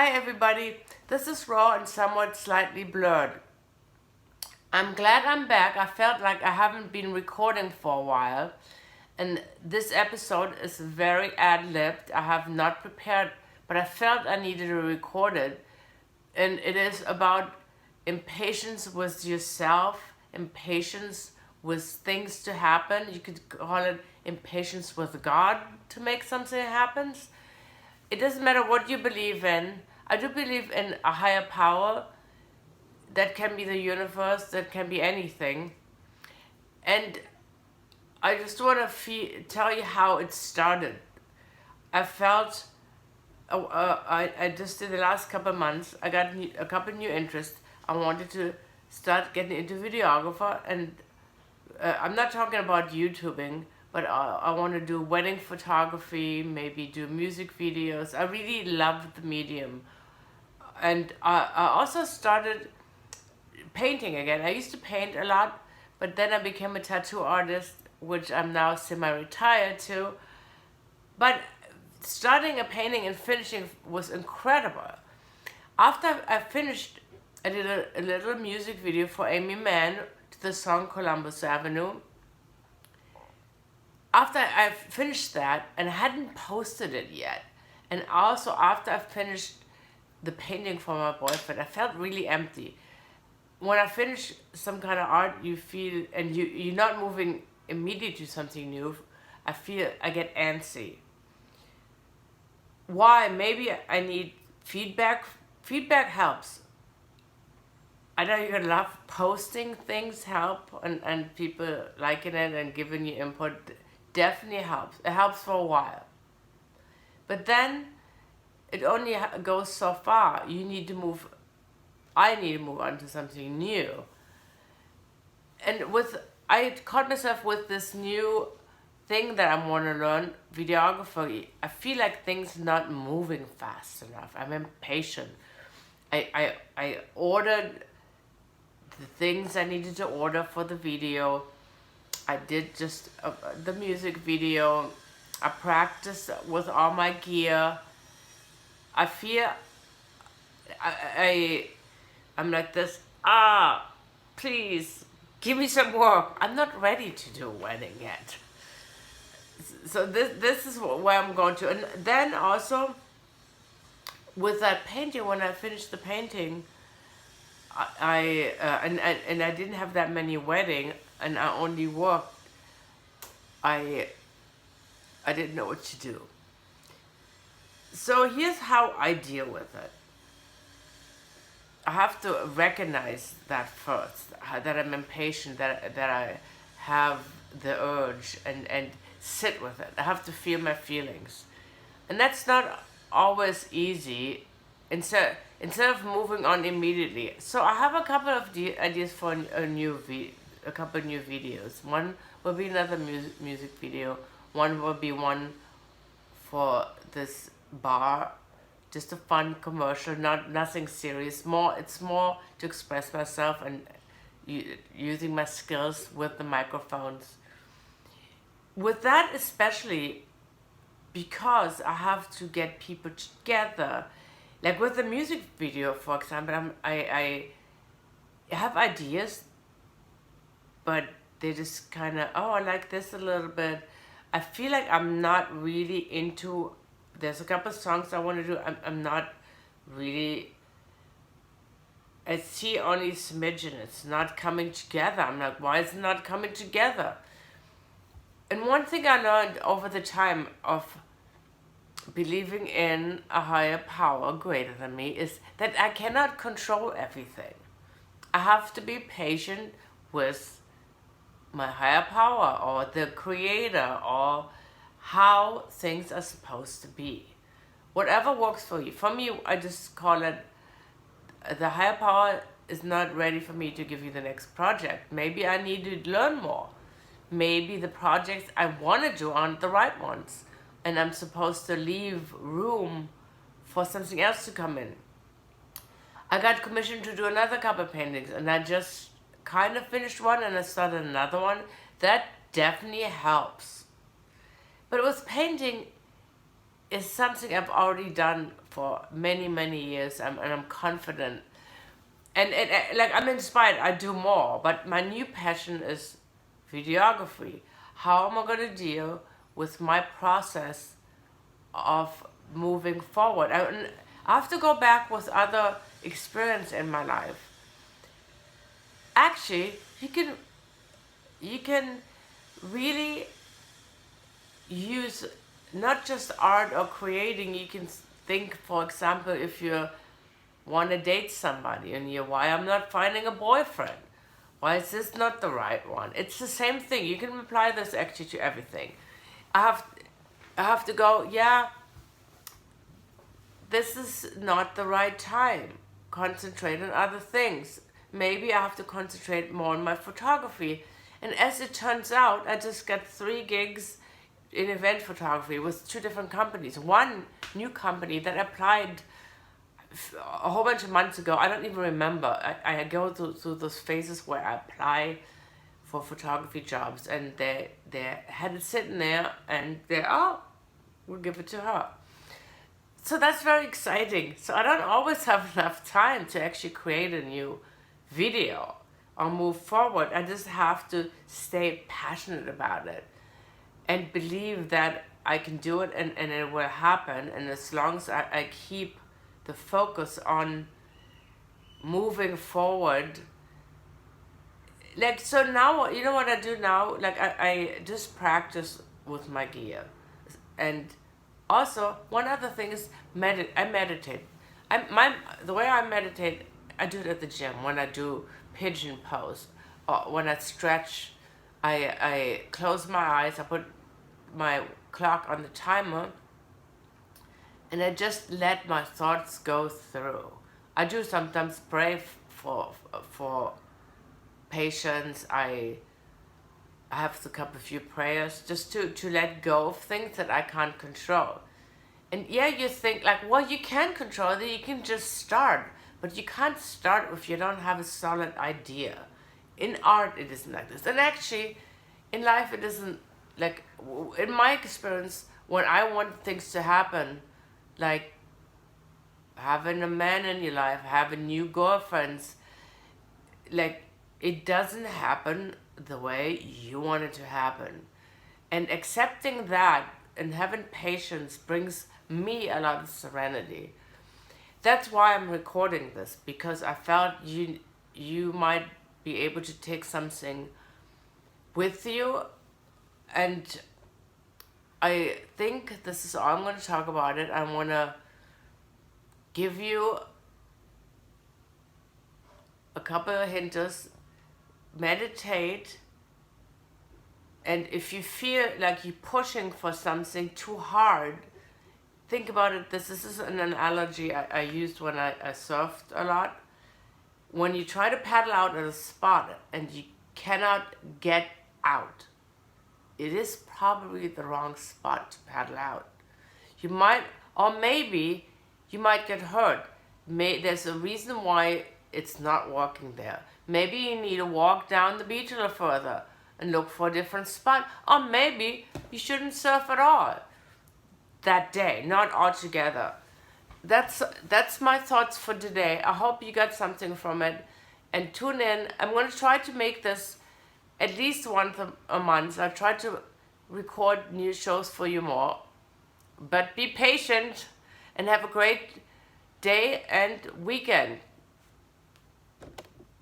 Hi everybody, this is raw and somewhat slightly blurred. I'm glad I'm back. I felt like I haven't been recording for a while, and this episode is very ad-libbed. I have not prepared, but I felt I needed to record it, and it is about impatience with yourself, impatience with things to happen. You could call it impatience with God to make something happen. It doesn't matter what you believe in. I do believe in a higher power. That can be the universe, that can be anything. And I just want to tell you how it started. I felt, I just in the last couple of months, I got a couple new interests. I wanted to start getting into videographer, and I'm not talking about YouTubing, but I want to do wedding photography, maybe do music videos. I really love the medium. And I also started painting again. I used to paint a lot, but then I became a tattoo artist, which I'm now semi-retired to. But starting a painting and finishing was incredible. After I finished, I did a little music video for Amy Mann to the song Columbus Avenue. After I finished that, and I hadn't posted it yet, and also after I finished the painting for my boyfriend, I felt really empty. When I finish some kind of art, you feel, and you're not moving immediately to something new, I get antsy. Why? Maybe I need feedback. Feedback helps. I know you're gonna love posting things help, and people liking it and giving you input definitely helps. It helps for a while. But then it only goes so far. I need to move on to something new. And I caught myself with this new thing that I want to learn, videography. I feel like things not moving fast enough. I'm impatient. I ordered the things I needed to order for the video. I did just the music video. I practiced with all my gear. I feel I'm like this, please give me some work. I'm not ready to do a wedding yet. So this is where I'm going to. And then also with that painting, when I finished the painting, and I didn't have that many weddings, and I only worked, I didn't know what to do. So here's how I deal with it. I have to recognize that first, that I'm impatient, that I have the urge, and sit with it. I have to feel my feelings. And that's not always easy instead of moving on immediately. So I have a couple of ideas for a couple new videos. One will be another music video. One will be one for this bar, just a fun commercial, nothing serious. It's more to express myself and using my skills with the microphones. With that especially, because I have to get people together, like with the music video, for example, I have ideas, but they just kind of, I like this a little bit. I feel like I'm not really into. There's a couple of songs I want to do. I'm not really. I see only smidgen. It's not coming together. I'm like, why is it not coming together? And one thing I learned over the time of believing in a higher power greater than me is that I cannot control everything. I have to be patient with my higher power or the creator or how things are supposed to be. Whatever works for you. For me, I just call it the higher power is not ready for me to give you the next project. Maybe I need to learn more. Maybe the projects I want to do aren't the right ones, and I'm supposed to leave room for something else to come in. I got commissioned to do another couple of paintings, and I just kind of finished one and I started another one. That definitely helps. But with painting, is something I've already done for many, many years, and I'm confident. And like, I'm inspired, I do more, but my new passion is videography. How am I going to deal with my process of moving forward? I have to go back with other experience in my life. Actually, you can really use not just art or creating. You can think, for example, if you want to date somebody and you're, why I'm not finding a boyfriend, why is this not the right one? It's the same thing. You can apply this actually to everything. I have to go, yeah, this is not the right time. Concentrate on other things. Maybe I have to concentrate more on my photography. And as it turns out, I just got 3 gigs in event photography with 2 different companies. One new company that applied a whole bunch of months ago. I don't even remember. I go through those phases where I apply for photography jobs, and they had it sitting there, and we'll give it to her. So that's very exciting. So I don't always have enough time to actually create a new video or move forward. I just have to stay passionate about it and believe that I can do it, and it will happen. And as long as I keep the focus on moving forward, like, so now, you know what I do now? Like, I just practice with my gear. And also, one other thing is I meditate. The way I meditate, I do it at the gym when I do pigeon pose, or when I stretch. I close my eyes, I put my clock on the timer, and I just let my thoughts go through. I do sometimes pray for patience. I have to couple a few prayers just to let go of things that I can't control. And yeah, you think like, well, you can control it, you can just start, but you can't start if you don't have a solid idea. In art, it isn't like this. And actually, in life, it isn't like, in my experience, when I want things to happen, like having a man in your life, having new girlfriends, like, it doesn't happen the way you want it to happen. And accepting that and having patience brings me a lot of serenity. That's why I'm recording this, because I felt you might be able to take something with you. And I think this is all I'm going to talk about it. I want to give you a couple of hints. Meditate, and if you feel like you're pushing for something too hard, think about it. This is an analogy I used when I surfed a lot. When you try to paddle out at a spot and you cannot get out, it is probably the wrong spot to paddle out. You might, or maybe you might get hurt. There's a reason why it's not working there. Maybe you need to walk down the beach a little further and look for a different spot. Or maybe you shouldn't surf at all that day, not altogether. That's my thoughts for today. I hope you got something from it. And tune in. I'm going to try to make this at least once a month. I'll try to record new shows for you more. But be patient and have a great day and weekend.